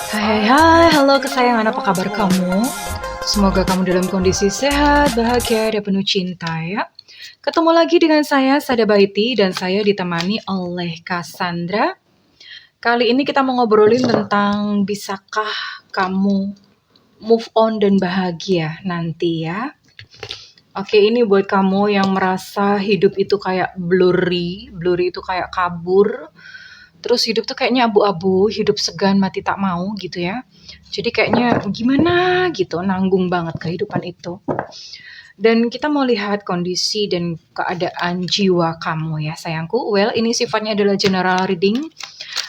Hai, halo kesayangan, apa kabar kamu? Semoga kamu dalam kondisi sehat, bahagia, dan penuh cinta ya. Ketemu lagi dengan saya, Sada Baiti, dan saya ditemani oleh Cassandra. Kali ini kita mau ngobrolin tentang bisakah kamu move on dan bahagia nanti ya. Oke, ini buat kamu yang merasa hidup itu kayak blurry itu kayak kabur. Terus hidup tuh kayaknya abu-abu, hidup segan mati tak mau gitu ya. Jadi kayaknya gimana gitu, nanggung banget kehidupan itu. Dan kita mau lihat kondisi dan keadaan jiwa kamu ya sayangku. Well, ini sifatnya adalah general reading.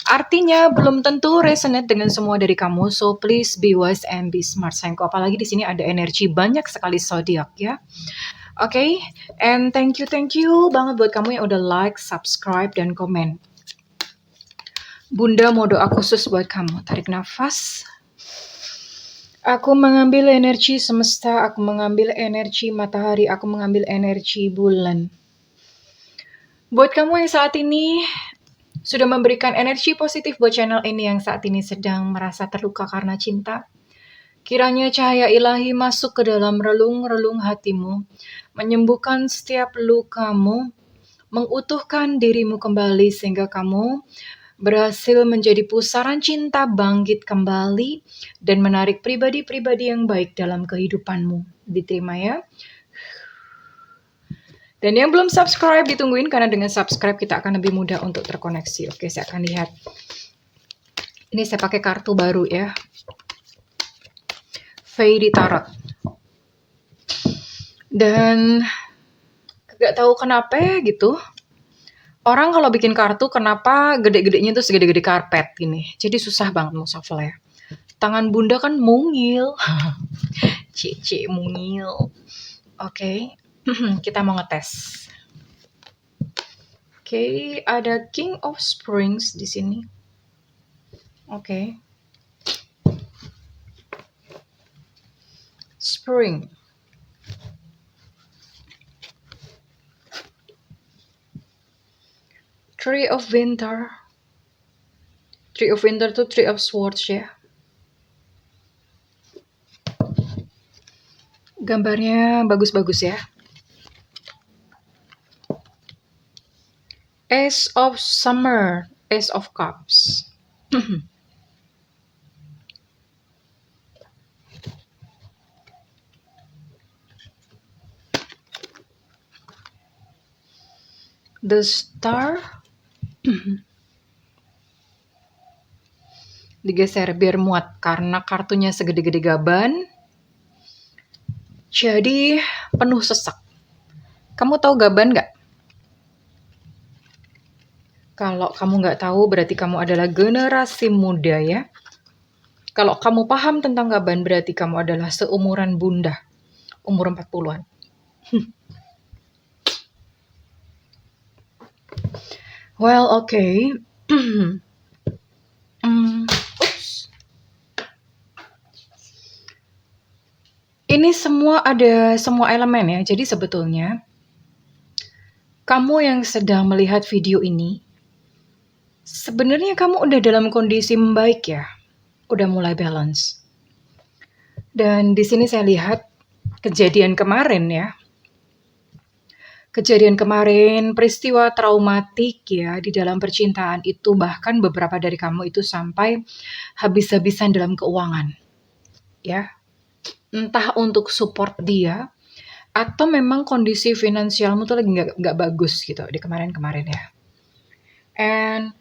Artinya belum tentu resonate dengan semua dari kamu. So please be wise and be smart sayangku. Apalagi di sini ada energi banyak sekali zodiak ya. Oke, and thank you banget buat kamu yang udah like, subscribe, dan komen. Bunda mau doa khusus buat kamu. Tarik nafas. Aku mengambil energi semesta, aku mengambil energi matahari, aku mengambil energi bulan. Buat kamu yang saat ini sudah memberikan energi positif buat channel ini yang saat ini sedang merasa terluka karena cinta, kiranya cahaya ilahi masuk ke dalam relung-relung hatimu, menyembuhkan setiap lukamu, mengutuhkan dirimu kembali sehingga kamu berhasil menjadi pusaran cinta bangkit kembali dan menarik pribadi-pribadi yang baik dalam kehidupanmu. Diterima ya. Dan yang belum subscribe ditungguin karena dengan subscribe kita akan lebih mudah untuk terkoneksi. Oke, saya akan lihat. Ini saya pakai kartu baru ya. Fairy Tarot. Dan gak tahu kenapa gitu. Orang kalau bikin kartu kenapa gede-gedenya tuh segede-gede karpet gini. Jadi susah banget mau shuffle ya. Tangan bunda kan mungil. Cici mungil. Oke, kita mau ngetes. Oke, ada King of Springs di sini. Oke. Spring. Tree of Winter. Tree of Winter tuh Tree of Swords ya. Gambarnya bagus-bagus ya. Ace of Summer. Ace of Cups. The Star. Digeser biar muat karena kartunya segede-gede gaban. Jadi penuh sesak. Kamu tahu gaban nggak? Kalau kamu nggak tahu berarti kamu adalah generasi muda ya. Kalau kamu paham tentang gaban berarti kamu adalah seumuran bunda. Umur 40-an. Well, okay. Oops. Ini semua ada semua elemen ya. Jadi sebetulnya kamu yang sedang melihat video ini, sebenarnya kamu udah dalam kondisi membaik ya. Udah mulai balance. Dan di sini saya lihat kejadian kemarin ya. Kejadian kemarin, peristiwa traumatik ya di dalam percintaan itu, bahkan beberapa dari kamu itu sampai habis-habisan dalam keuangan. Ya. Entah untuk support dia, atau memang kondisi finansialmu tuh lagi nggak bagus gitu di kemarin-kemarin ya. And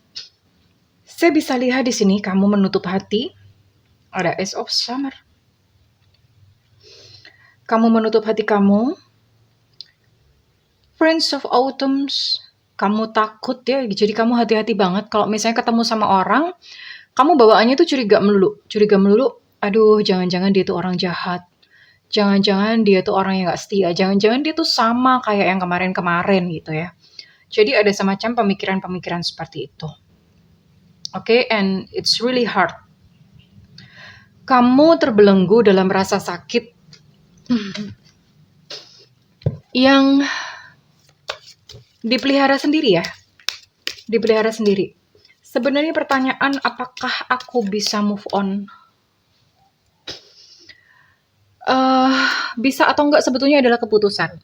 saya bisa lihat di sini kamu menutup hati. Ada Ace of Summer. Kamu menutup hati kamu. Prince of Autumns. Kamu takut ya, jadi kamu hati-hati banget kalau misalnya ketemu sama orang, kamu bawaannya tuh curiga melulu. Aduh, jangan-jangan dia tuh orang jahat. Jangan-jangan dia tuh orang yang gak setia. Jangan-jangan dia tuh sama kayak yang kemarin-kemarin gitu ya. Jadi ada semacam pemikiran-pemikiran seperti itu. Oke, and it's really hard. Kamu terbelenggu dalam rasa sakit yang dipelihara sendiri ya. Dipelihara sendiri. Sebenarnya pertanyaan apakah aku bisa move on? Bisa atau enggak sebetulnya adalah keputusan.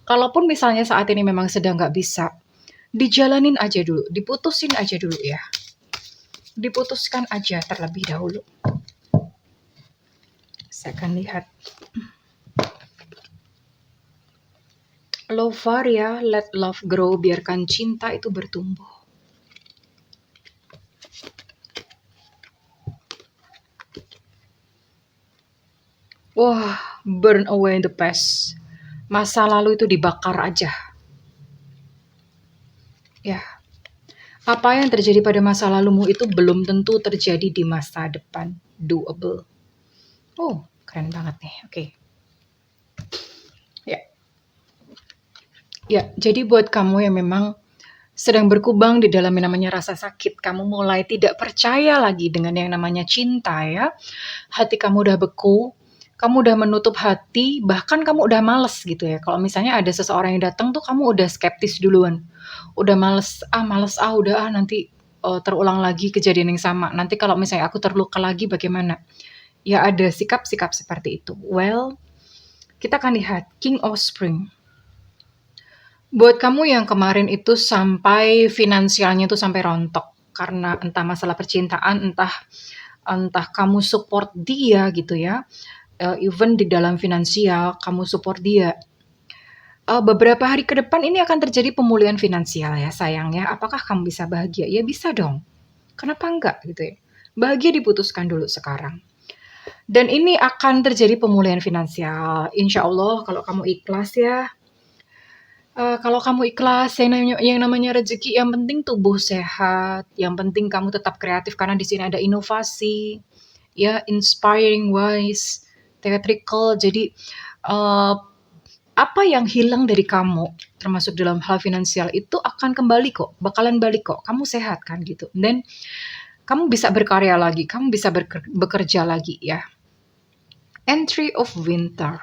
Kalaupun misalnya saat ini memang sedang nggak bisa, dijalanin aja dulu, diputusin aja dulu ya. Diputuskan aja terlebih dahulu. Saya akan lihat. Lovar ya, let love grow, biarkan cinta itu bertumbuh. Wah, burn away the past. Masa lalu itu dibakar aja. Ya, apa yang terjadi pada masa lalumu itu belum tentu terjadi di masa depan. Doable. Oh, keren banget nih. Oke. Ya. Ya, jadi buat kamu yang memang sedang berkubang di dalam yang namanya rasa sakit, kamu mulai tidak percaya lagi dengan yang namanya cinta ya. Hati kamu udah beku, kamu udah menutup hati, bahkan kamu udah males gitu ya. Kalau misalnya ada seseorang yang datang tuh kamu udah skeptis duluan. Udah males udah nanti terulang lagi kejadian yang sama. Nanti kalau misalnya aku terluka lagi bagaimana? Ya ada sikap-sikap seperti itu. Well, kita akan lihat King of Spring. Buat kamu yang kemarin itu sampai finansialnya tuh sampai rontok karena entah masalah percintaan, entah kamu support dia gitu ya, even di dalam finansial kamu support dia. Beberapa hari ke depan ini akan terjadi pemulihan finansial ya sayang ya. Apakah kamu bisa bahagia? Ya bisa dong. Kenapa enggak gitu ya? Bahagia diputuskan dulu sekarang. Dan ini akan terjadi pemulihan finansial. Insya Allah kalau kamu ikhlas ya. Kalau kamu ikhlas, yang namanya rezeki, yang penting tubuh sehat, yang penting kamu tetap kreatif karena di sini ada inovasi, ya, inspiring wise, theatrical. Jadi apa yang hilang dari kamu, termasuk dalam hal finansial itu akan kembali kok, bakalan balik kok. Kamu sehat kan gitu. Dan kamu bisa berkarya lagi, kamu bisa bekerja lagi ya. Entry of winter.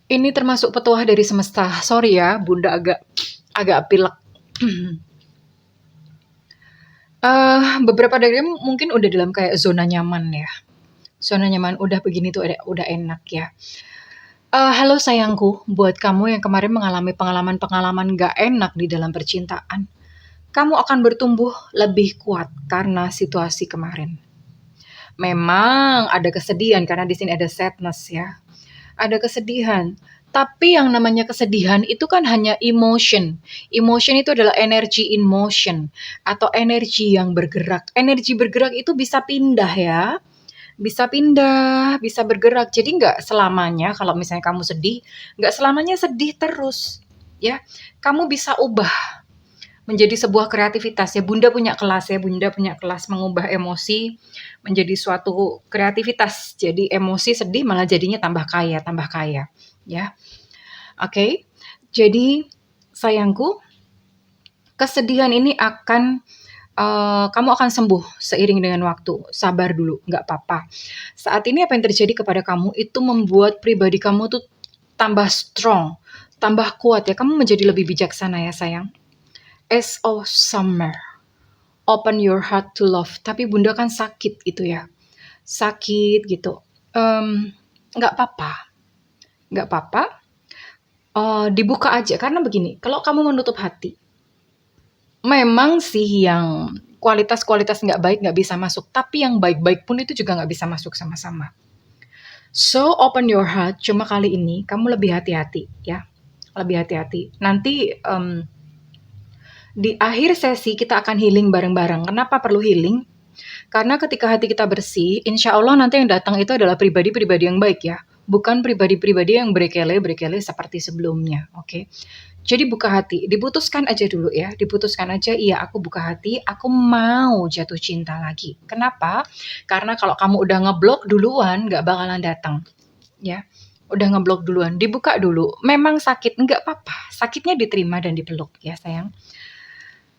Ini termasuk petuah dari semesta. Sorry ya, Bunda agak pilek. Beberapa dari mungkin udah dalam kayak zona nyaman ya. Zona nyaman udah begini tuh udah enak ya. Halo sayangku, buat kamu yang kemarin mengalami pengalaman-pengalaman gak enak di dalam percintaan, kamu akan bertumbuh lebih kuat karena situasi kemarin. Memang ada kesedihan karena di sini ada sadness ya. Ada kesedihan. Tapi yang namanya kesedihan itu kan hanya emotion. Emotion itu adalah energy in motion atau energi yang bergerak. Energi bergerak itu bisa pindah ya. Bisa pindah, bisa bergerak. Jadi nggak selamanya kalau misalnya kamu sedih, nggak selamanya sedih terus. Ya, kamu bisa ubah menjadi sebuah kreativitas ya. Bunda punya kelas ya, Bunda punya kelas mengubah emosi menjadi suatu kreativitas. Jadi emosi sedih malah jadinya tambah kaya ya. Oke. Jadi sayangku, kesedihan ini kamu akan sembuh seiring dengan waktu. Sabar dulu, nggak apa-apa. Saat ini apa yang terjadi kepada kamu itu membuat pribadi kamu tuh tambah strong, tambah kuat ya. Kamu menjadi lebih bijaksana ya sayang. As of summer, open your heart to love. Tapi Bunda kan sakit gitu ya, sakit gitu. Nggak apa-apa, nggak apa-apa. Dibuka aja karena begini, kalau kamu menutup hati, memang sih yang kualitas-kualitas nggak baik nggak bisa masuk, tapi yang baik-baik pun itu juga nggak bisa masuk sama-sama. So open your heart. Cuma kali ini kamu lebih hati-hati ya, lebih hati-hati. Nanti di akhir sesi kita akan healing bareng-bareng. Kenapa perlu healing? Karena ketika hati kita bersih, insya Allah nanti yang datang itu adalah pribadi-pribadi yang baik ya. Bukan pribadi-pribadi yang berkele-berkele seperti sebelumnya. Oke. Jadi buka hati, diputuskan aja dulu ya. Diputuskan aja, iya aku buka hati, aku mau jatuh cinta lagi. Kenapa? Karena kalau kamu udah ngeblok duluan, nggak bakalan datang. Ya. Udah ngeblok duluan, dibuka dulu. Memang sakit, nggak apa-apa. Sakitnya diterima dan dipeluk ya sayang.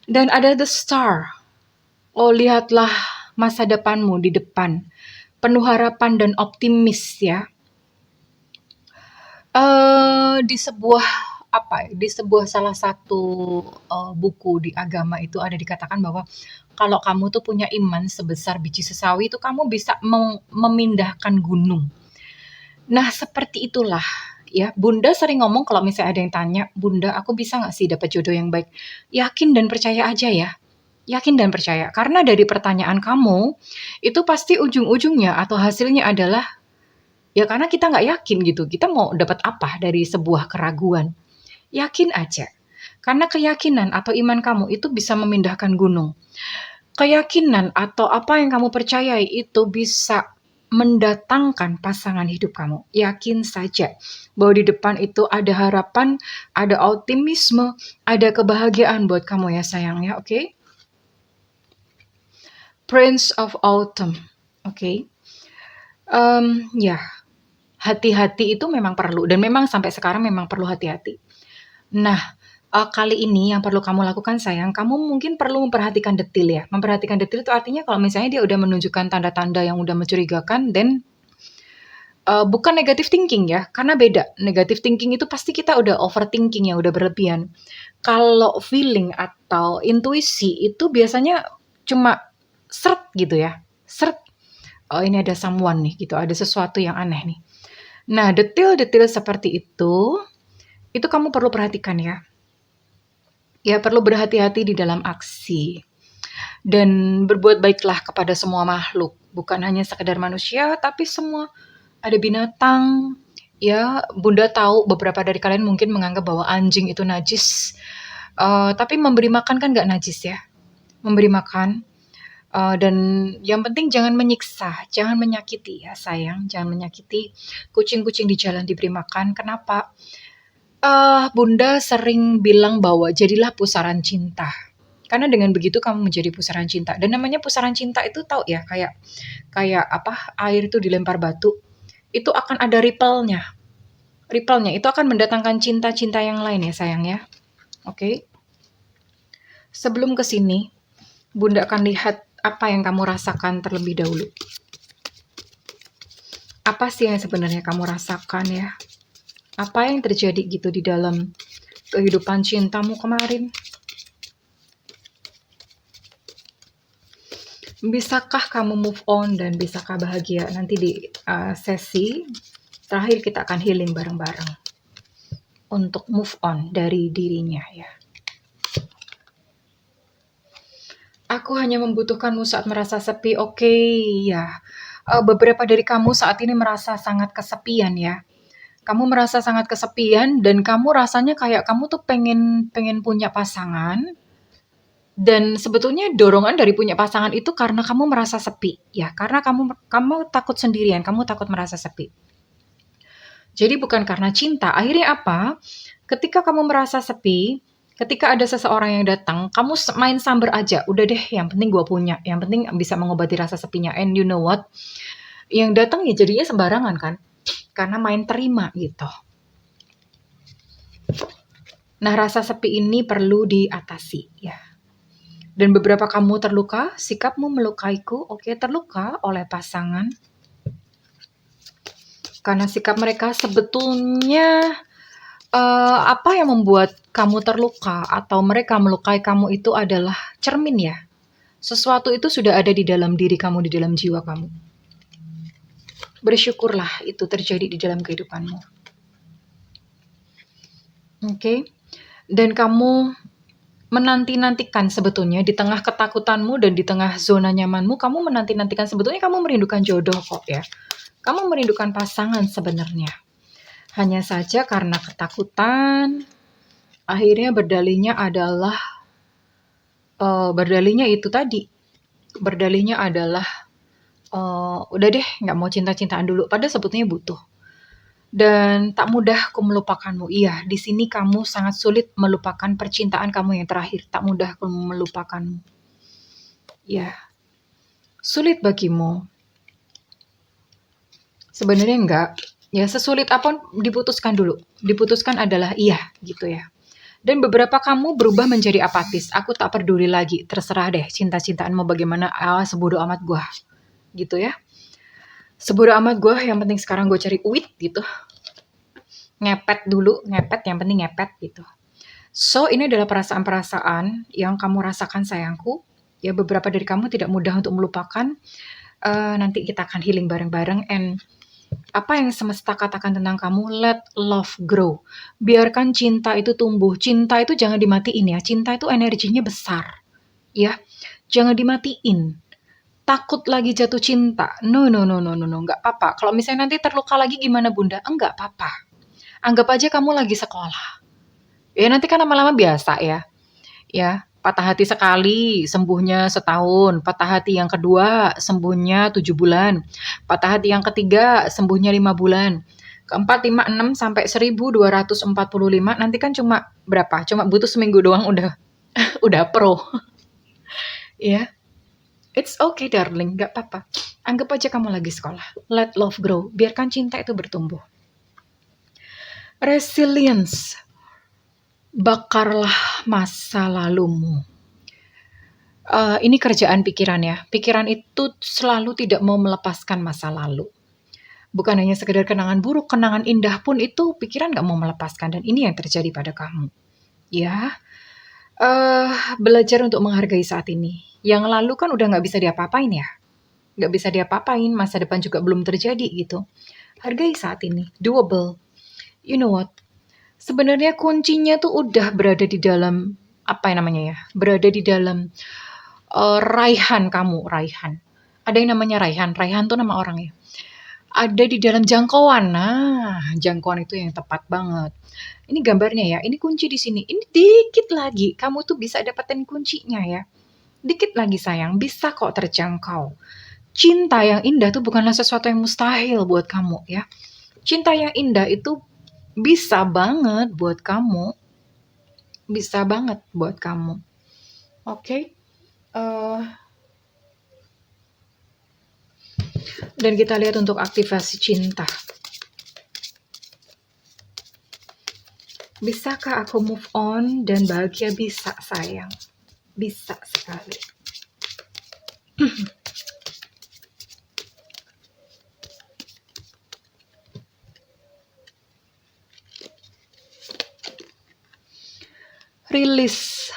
Dan ada the star. Oh, lihatlah masa depanmu di depan. Penuh harapan dan optimis ya. Di sebuah di sebuah salah satu buku di agama itu ada dikatakan bahwa kalau kamu tuh punya iman sebesar biji sesawi itu kamu bisa memindahkan gunung. Nah, seperti itulah ya. Bunda sering ngomong kalau misalnya ada yang tanya, "Bunda, aku bisa nggak sih dapat jodoh yang baik?" Yakin dan percaya aja ya. Yakin dan percaya. Karena dari pertanyaan kamu, itu pasti ujung-ujungnya atau hasilnya adalah ya karena kita nggak yakin gitu. Kita mau dapat apa dari sebuah keraguan? Yakin aja. Karena keyakinan atau iman kamu itu bisa memindahkan gunung. Keyakinan atau apa yang kamu percayai itu bisa mendatangkan pasangan hidup kamu. Yakin saja bahwa di depan itu ada harapan, ada optimisme, ada kebahagiaan buat kamu ya sayang ya, oke? Prince of Autumn, oke? Ya, hati-hati itu memang perlu dan memang sampai sekarang memang perlu hati-hati. Nah, kali ini yang perlu kamu lakukan sayang, kamu mungkin perlu memperhatikan detil ya. Memperhatikan detil itu artinya kalau misalnya dia udah menunjukkan tanda-tanda yang udah mencurigakan dan bukan negative thinking ya, karena beda. Negative thinking itu pasti kita udah overthinking ya, udah berlebihan. Kalau feeling atau intuisi itu biasanya cuma seret gitu ya, seret. Oh ini ada someone nih gitu, ada sesuatu yang aneh nih. Nah, detil-detil seperti itu kamu perlu perhatikan ya. Ya perlu berhati-hati di dalam aksi. Dan berbuat baiklah kepada semua makhluk, bukan hanya sekedar manusia, tapi semua. Ada binatang, ya Bunda tahu beberapa dari kalian mungkin menganggap bahwa anjing itu najis, tapi memberi makan kan nggak najis ya, memberi makan, dan yang penting jangan menyiksa, jangan menyakiti ya sayang, jangan menyakiti. Kucing-kucing di jalan diberi makan, kenapa? Bunda sering bilang bahwa jadilah pusaran cinta. Karena dengan begitu kamu menjadi pusaran cinta. Dan namanya pusaran cinta itu tahu ya, kayak apa? Air itu dilempar batu, itu akan ada ripple-nya. Ripple-nya itu akan mendatangkan cinta-cinta yang lain ya sayang ya. Oke. Sebelum ke sini, Bunda akan lihat apa yang kamu rasakan terlebih dahulu. Apa sih yang sebenarnya kamu rasakan ya? Apa yang terjadi gitu di dalam kehidupan cintamu kemarin? Bisakah kamu move on dan bisakah bahagia? Nanti di sesi terakhir kita akan healing bareng-bareng untuk move on dari dirinya ya. Aku hanya membutuhkanmu saat merasa sepi. Oke, ya. Beberapa dari kamu saat ini merasa sangat kesepian ya. Kamu merasa sangat kesepian dan kamu rasanya kayak kamu tuh pengen punya pasangan. Dan sebetulnya dorongan dari punya pasangan itu karena kamu merasa sepi ya. Karena kamu takut sendirian, kamu takut merasa sepi. Jadi bukan karena cinta. Akhirnya apa? Ketika kamu merasa sepi, ketika ada seseorang yang datang, kamu main samber aja. Udah deh, yang penting gue punya. Yang penting bisa mengobati rasa sepinya. And you know what? Yang datang ya jadinya sembarangan kan? Karena main terima gitu. Nah, rasa sepi ini perlu diatasi ya. Dan beberapa kamu terluka, sikapmu melukaiku. Oke, terluka oleh pasangan. Karena sikap mereka sebetulnya apa yang membuat kamu terluka atau mereka melukai kamu itu adalah cermin ya. Sesuatu itu sudah ada di dalam diri kamu, di dalam jiwa kamu. Bersyukurlah itu terjadi di dalam kehidupanmu. Oke. Dan kamu menanti-nantikan sebetulnya di tengah ketakutanmu dan di tengah zona nyamanmu, kamu menanti-nantikan sebetulnya kamu merindukan jodoh kok ya. Kamu merindukan pasangan sebenarnya. Hanya saja karena ketakutan, akhirnya berdalihnya itu tadi. Berdalihnya adalah, udah deh nggak mau cinta-cintaan dulu, padahal sebetulnya butuh. Dan tak mudah aku melupakanmu. Iya, di sini kamu sangat sulit melupakan percintaan kamu yang terakhir. Tak mudah aku melupakanmu. Ya, sulit bagimu. Sebenarnya enggak. Ya, sesulit apapun diputuskan dulu. Diputuskan adalah iya gitu ya. Dan beberapa kamu berubah menjadi apatis. Aku tak peduli lagi. Terserah deh cinta-cintaan mau bagaimana. Sebodoh amat gue. Gitu ya. Sebodoh amat gue. Yang penting sekarang gue cari uit gitu. ngepet dulu, ngepet yang penting ngepet gitu. So, ini adalah perasaan-perasaan yang kamu rasakan sayangku. Ya, beberapa dari kamu tidak mudah untuk melupakan. Nanti kita akan healing bareng-bareng. And apa yang semesta katakan tentang kamu, let love grow. Biarkan cinta itu tumbuh. Cinta itu jangan dimatiin ya. Cinta itu energinya besar. Ya, jangan dimatiin. Takut lagi jatuh cinta. No, no, no, no, no, no. Nggak apa-apa. Kalau misalnya nanti terluka lagi gimana bunda? Enggak apa-apa. Anggap aja kamu lagi sekolah. Ya nanti kan lama-lama biasa ya. Ya, patah hati sekali, sembuhnya setahun. Patah hati yang kedua, sembuhnya 7 bulan. Patah hati yang ketiga, sembuhnya 5 bulan. Keempat, lima, enam, sampai 1245. Nanti kan cuma berapa? Cuma butuh seminggu doang udah pro. Ya, it's okay darling, gak apa-apa. Anggap aja kamu lagi sekolah. Let love grow. Biarkan cinta itu bertumbuh. Resilience. Bakarlah masa lalumu. Ini kerjaan pikiran ya. Pikiran itu selalu tidak mau melepaskan masa lalu. Bukan hanya sekedar kenangan buruk, kenangan indah pun itu pikiran gak mau melepaskan. Dan ini yang terjadi pada kamu. Ya, belajar untuk menghargai saat ini. Yang lalu kan udah gak bisa diapa-apain ya. Gak bisa diapa-apain, masa depan juga belum terjadi gitu. Hargai saat ini, doable. You know what? Sebenarnya kuncinya tuh udah berada di dalam, apa yang namanya ya, berada di dalam Raihan kamu, Raihan. Ada yang namanya Raihan. Raihan tuh nama orang ya. Ada di dalam jangkauan. Nah, jangkauan itu yang tepat banget. Ini gambarnya ya. Ini kunci di sini. Ini dikit lagi. Kamu tuh bisa dapetin kuncinya ya. Dikit lagi sayang. Bisa kok terjangkau. Cinta yang indah tuh bukanlah sesuatu yang mustahil buat kamu ya. Cinta yang indah itu bisa banget buat kamu. Bisa banget buat kamu. Oke. Dan kita lihat untuk aktivasi cinta. Bisakah aku move on dan bahagia? Bisa sayang. Bisa sekali. Rilis,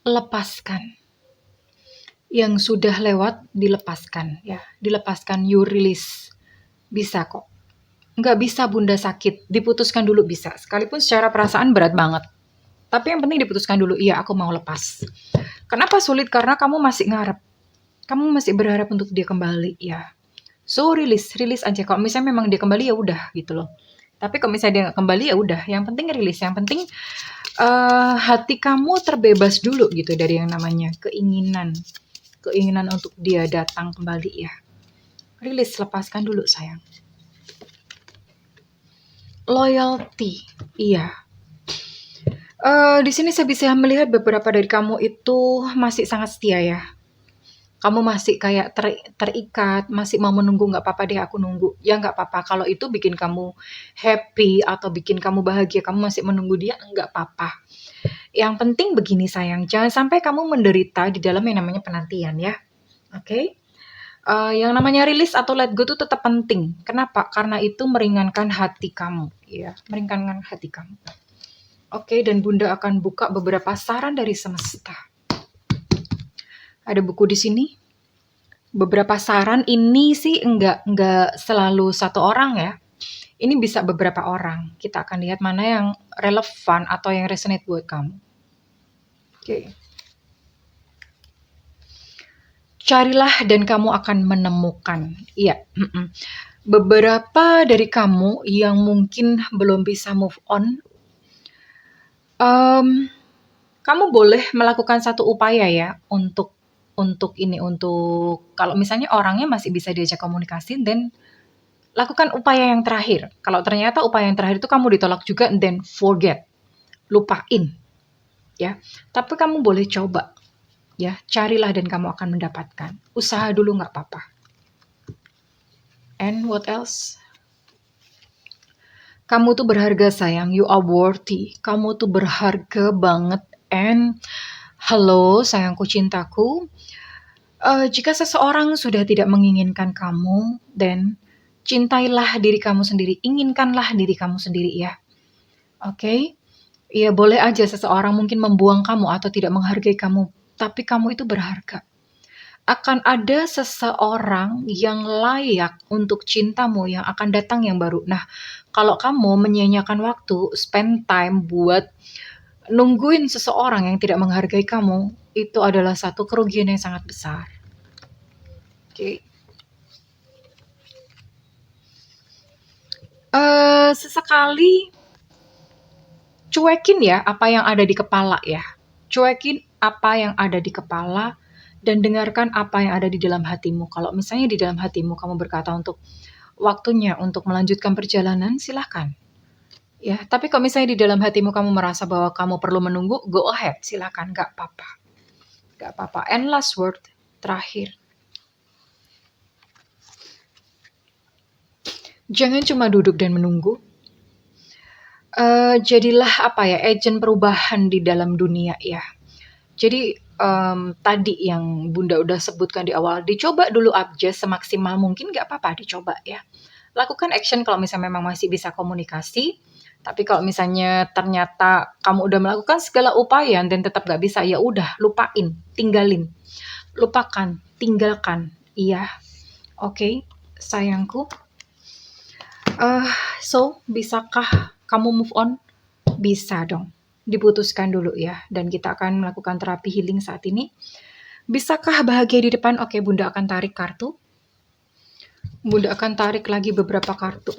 lepaskan. Yang sudah lewat dilepaskan ya, dilepaskan, you release. Bisa kok. Nggak bisa bunda sakit, diputuskan dulu bisa. Sekalipun secara perasaan berat banget. Tapi yang penting diputuskan dulu, iya aku mau lepas. Kenapa sulit? Karena kamu masih ngarep. Kamu masih berharap untuk dia kembali ya. So rilis aja. Kalau misalnya memang dia kembali ya udah gitu loh. Tapi kalau misalnya dia nggak kembali ya udah. Yang penting rilis. Yang penting hati kamu terbebas dulu gitu dari yang namanya keinginan untuk dia datang kembali ya. Rilis, lepaskan dulu sayang. Loyalty, iya. Di sini saya bisa melihat beberapa dari kamu itu masih sangat setia ya. Kamu masih kayak terikat, masih mau menunggu, nggak apa-apa deh aku nunggu. Ya nggak apa-apa, kalau itu bikin kamu happy atau bikin kamu bahagia, kamu masih menunggu dia, nggak apa-apa. Yang penting begini sayang, jangan sampai kamu menderita di dalam yang namanya penantian ya. Oke? Yang namanya rilis atau let go itu tetap penting. Kenapa? Karena itu meringankan hati kamu, ya, meringankan hati kamu. Oke, dan bunda akan buka beberapa saran dari semesta. Ada buku di sini. Beberapa saran ini sih enggak selalu satu orang ya. Ini bisa beberapa orang. Kita akan lihat mana yang relevan atau yang resonate buat kamu. Oke. Carilah dan kamu akan menemukan. Iya. Beberapa dari kamu yang mungkin belum bisa move on, kamu boleh melakukan satu upaya ya untuk kalau misalnya orangnya masih bisa diajak komunikasi, then lakukan upaya yang terakhir. Kalau ternyata upaya yang terakhir itu kamu ditolak juga, then forget, lupain, ya. Tapi kamu boleh coba, ya. Carilah dan kamu akan mendapatkan. Usaha dulu nggak apa-apa. And what else? Kamu tuh berharga sayang, you are worthy. Kamu tuh berharga banget. And halo sayangku cintaku, jika seseorang sudah tidak menginginkan kamu, then cintailah diri kamu sendiri, inginkanlah diri kamu sendiri ya. Oke? Iya, boleh aja seseorang mungkin membuang kamu atau tidak menghargai kamu, tapi kamu itu berharga. Akan ada seseorang yang layak untuk cintamu yang akan datang yang baru. Nah, kalau kamu menyia-nyiakan waktu, spend time buat nungguin seseorang yang tidak menghargai kamu, itu adalah satu kerugian yang sangat besar. Oke. Sesekali cuekin ya apa yang ada di kepala ya. Cuekin apa yang ada di kepala dan dengarkan apa yang ada di dalam hatimu. Kalau misalnya di dalam hatimu kamu berkata untuk waktunya untuk melanjutkan perjalanan, silahkan. Ya, tapi kalau misalnya di dalam hatimu kamu merasa bahwa kamu perlu menunggu, go ahead, silahkan, gak apa-apa. Gak apa-apa. And last word, terakhir. Jangan cuma duduk dan menunggu. Jadilah apa ya, agent perubahan di dalam dunia ya. Jadi tadi yang Bunda udah sebutkan di awal, dicoba dulu adjust semaksimal mungkin, gak apa-apa dicoba ya. Lakukan action kalau misalnya memang masih bisa komunikasi. Tapi kalau misalnya ternyata kamu udah melakukan segala upaya dan tetap gak bisa, ya udah lupain, tinggalin, lupakan, tinggalkan. Iya, oke, sayangku. So, bisakah kamu move on? Bisa dong. Diputuskan dulu ya, dan kita akan melakukan terapi healing saat ini. Bisakah bahagia di depan? Oke, Bunda akan tarik kartu. Bunda akan tarik lagi beberapa kartu.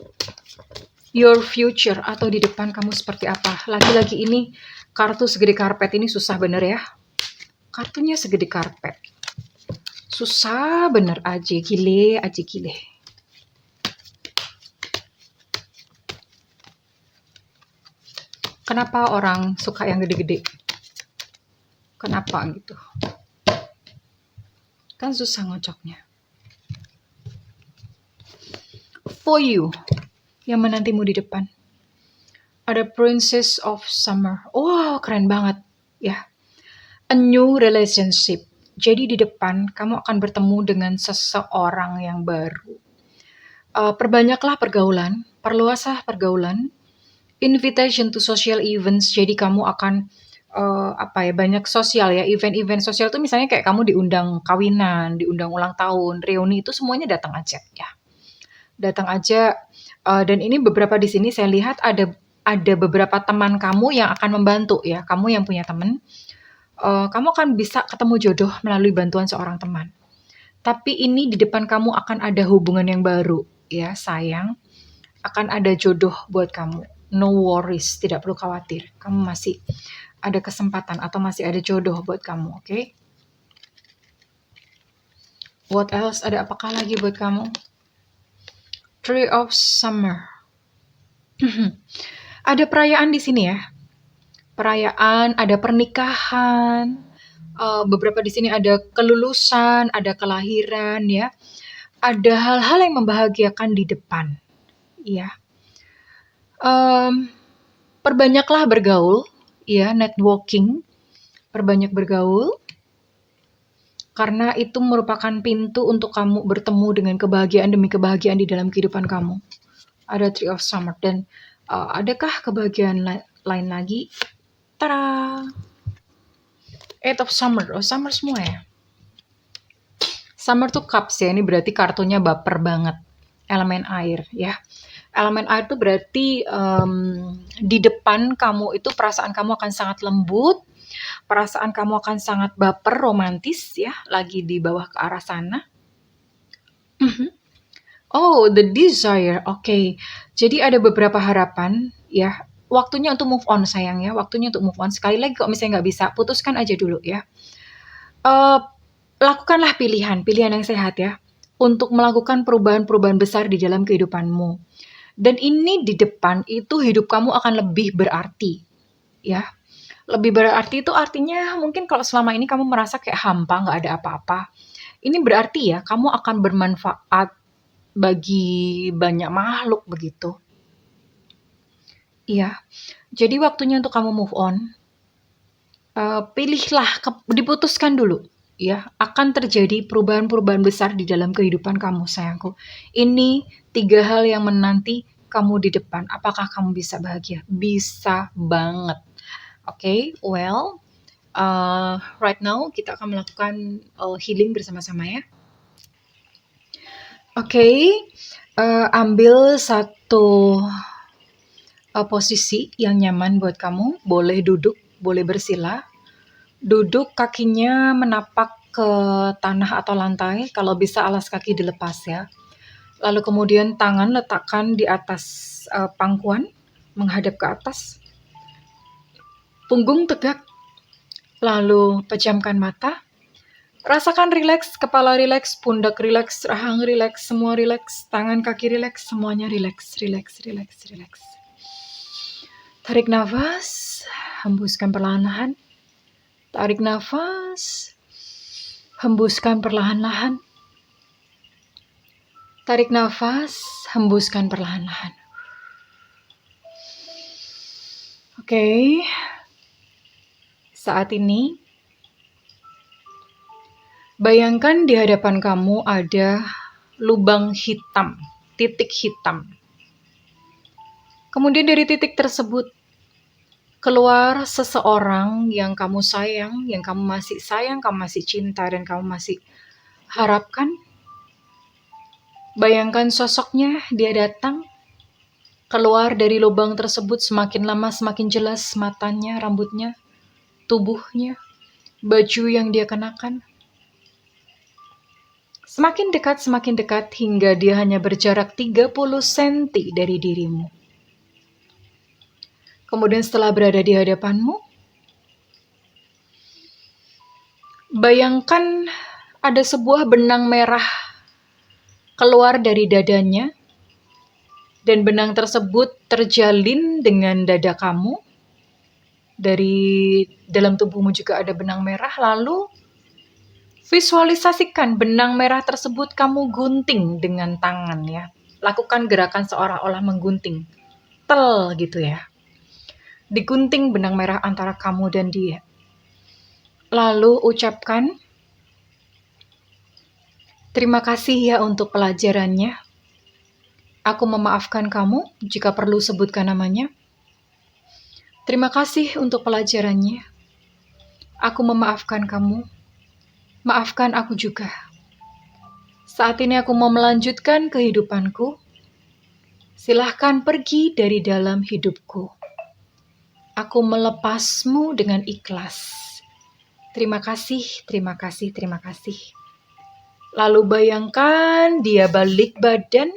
Your future atau di depan kamu seperti apa? Lagi-lagi ini kartu segede karpet ini susah bener ya. Kartunya segede karpet. Susah bener aja, gile. Kenapa orang suka yang gede-gede? Kenapa gitu? Kan susah ngocoknya. For you, yang menantimu di depan. Ada Princess of Summer. Wow, keren banget ya. A new relationship. Jadi di depan kamu akan bertemu dengan seseorang yang baru. Perbanyaklah pergaulan, perluaslah pergaulan. Invitation to social events. Jadi kamu akan banyak sosial ya, event-event sosial tuh misalnya kayak kamu diundang kawinan, diundang ulang tahun, reuni, itu semuanya datang aja ya. Datang aja. Dan ini beberapa di sini saya lihat ada beberapa teman kamu yang akan membantu ya. Kamu yang punya teman, kamu akan bisa ketemu jodoh melalui bantuan seorang teman. Tapi ini di depan kamu akan ada hubungan yang baru ya, sayang. Akan ada jodoh buat kamu. No worries, tidak perlu khawatir. Kamu masih ada kesempatan atau masih ada jodoh buat kamu, oke? What else? Ada apakah lagi buat kamu? Tree of Summer. Ada perayaan di sini ya. Perayaan, ada pernikahan. Beberapa di sini ada kelulusan, ada kelahiran ya. Ada hal-hal yang membahagiakan di depan. Ya. Perbanyaklah bergaul, ya, networking. Perbanyak bergaul. Karena itu merupakan pintu untuk kamu bertemu dengan kebahagiaan demi kebahagiaan di dalam kehidupan kamu. Ada Tree of Summer. Dan adakah kebahagiaan lain lagi? Tara! Eight of Summer. Oh, Summer semua ya. Summer tuh cups ya. Ini berarti kartunya baper banget. Elemen air ya. Elemen air tuh berarti di depan kamu itu perasaan kamu akan sangat lembut. Perasaan kamu akan sangat baper, romantis ya. Lagi di bawah ke arah sana. Oh, the desire. Oke. Jadi ada beberapa harapan ya. Waktunya untuk move on sayang ya. Waktunya untuk move on. Sekali lagi kalau misalnya nggak bisa, putuskan aja dulu ya. Lakukanlah pilihan yang sehat ya. Untuk melakukan perubahan-perubahan besar di dalam kehidupanmu. Dan ini di depan itu hidup kamu akan lebih berarti. Ya. Lebih berarti itu artinya mungkin kalau selama ini kamu merasa kayak hampa, nggak ada apa-apa. Ini berarti ya kamu akan bermanfaat bagi banyak makhluk begitu. Iya. Jadi waktunya untuk kamu move on. Pilihlah, diputuskan dulu. Ya, akan terjadi perubahan-perubahan besar di dalam kehidupan kamu, sayangku. Ini 3 hal yang menanti kamu di depan, apakah kamu bisa bahagia? Bisa banget. Oke, well, right now kita akan melakukan healing bersama-sama ya. Oke, ambil satu posisi yang nyaman buat kamu. Boleh duduk, boleh bersila. Duduk kakinya menapak ke tanah atau lantai, kalau bisa alas kaki dilepas ya. Lalu kemudian tangan letakkan di atas pangkuan, menghadap ke atas. Punggung tegak, lalu pejamkan mata. Rasakan rileks, kepala rileks, pundak rileks, rahang rileks, semua rileks, tangan kaki rileks, semuanya rileks, rileks, rileks, rileks. Tarik nafas, hembuskan perlahan-lahan. Tarik nafas, hembuskan perlahan-lahan. Tarik nafas, hembuskan perlahan-lahan. Oke. Saat ini, bayangkan di hadapan kamu ada lubang hitam, titik hitam. Kemudian dari titik tersebut, keluar seseorang yang kamu sayang, yang kamu masih cinta, dan kamu masih harapkan. Bayangkan sosoknya, dia datang, keluar dari lubang tersebut, semakin lama semakin jelas matanya, rambutnya, tubuhnya, baju yang dia kenakan. Semakin dekat hingga dia hanya berjarak 30 cm dari dirimu. Kemudian setelah berada di hadapanmu, bayangkan ada sebuah benang merah keluar dari dadanya, dan benang tersebut terjalin dengan dada kamu. Dari dalam tubuhmu juga ada benang merah, lalu visualisasikan benang merah tersebut kamu gunting dengan tangan ya. Lakukan gerakan seolah-olah menggunting. Tel gitu ya. Digunting benang merah antara kamu dan dia. Lalu ucapkan, terima kasih ya untuk pelajarannya. Aku memaafkan kamu, jika perlu sebutkan namanya. Terima kasih untuk pelajarannya. Aku memaafkan kamu. Maafkan aku juga. Saat ini aku mau melanjutkan kehidupanku. Silahkan pergi dari dalam hidupku. Aku melepasmu dengan ikhlas. Terima kasih, terima kasih, terima kasih. Lalu bayangkan dia balik badan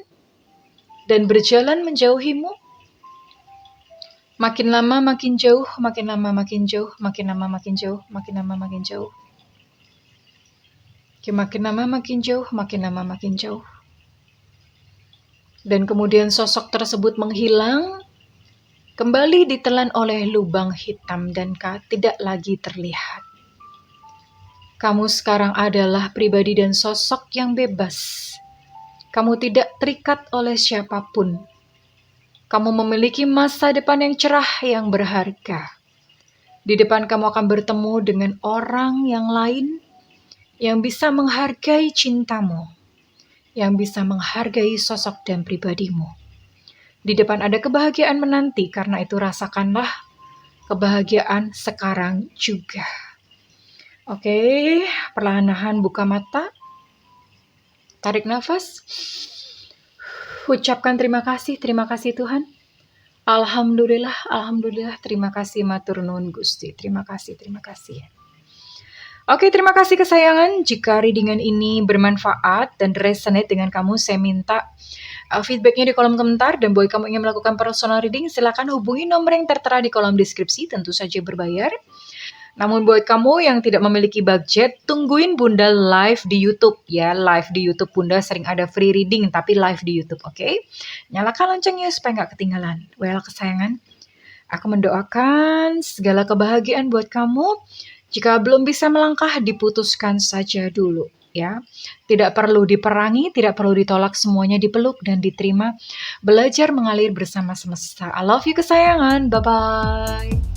dan berjalan menjauhimu. Makin lama makin jauh, makin lama makin jauh, makin lama makin jauh, makin lama makin jauh. Makin lama makin jauh, makin lama makin jauh. Dan kemudian sosok tersebut menghilang, kembali ditelan oleh lubang hitam dan tidak lagi terlihat. Kamu sekarang adalah pribadi dan sosok yang bebas. Kamu tidak terikat oleh siapapun. Kamu memiliki masa depan yang cerah, yang berharga. Di depan kamu akan bertemu dengan orang yang lain, yang bisa menghargai cintamu, yang bisa menghargai sosok dan pribadimu. Di depan ada kebahagiaan menanti, karena itu rasakanlah kebahagiaan sekarang juga. Oke, perlahan-lahan buka mata. Tarik nafas. Ucapkan terima kasih Tuhan. Alhamdulillah, alhamdulillah, terima kasih matur nuwun Gusti. Terima kasih. Oke, terima kasih kesayangan. Jika readingan ini bermanfaat dan resonate dengan kamu, saya minta feedbacknya di kolom komentar. Dan buat kamu ingin melakukan personal reading, silakan hubungi nomor yang tertera di kolom deskripsi, tentu saja berbayar. Namun buat kamu yang tidak memiliki budget, tungguin Bunda live di YouTube ya. Live di YouTube Bunda sering ada free reading, tapi live di YouTube, oke? Nyalakan loncengnya supaya nggak ketinggalan. Well, kesayangan, aku mendoakan segala kebahagiaan buat kamu. Jika belum bisa melangkah, diputuskan saja dulu ya. Tidak perlu diperangi, tidak perlu ditolak, semuanya dipeluk dan diterima. Belajar mengalir bersama semesta. I love you kesayangan. Bye-bye.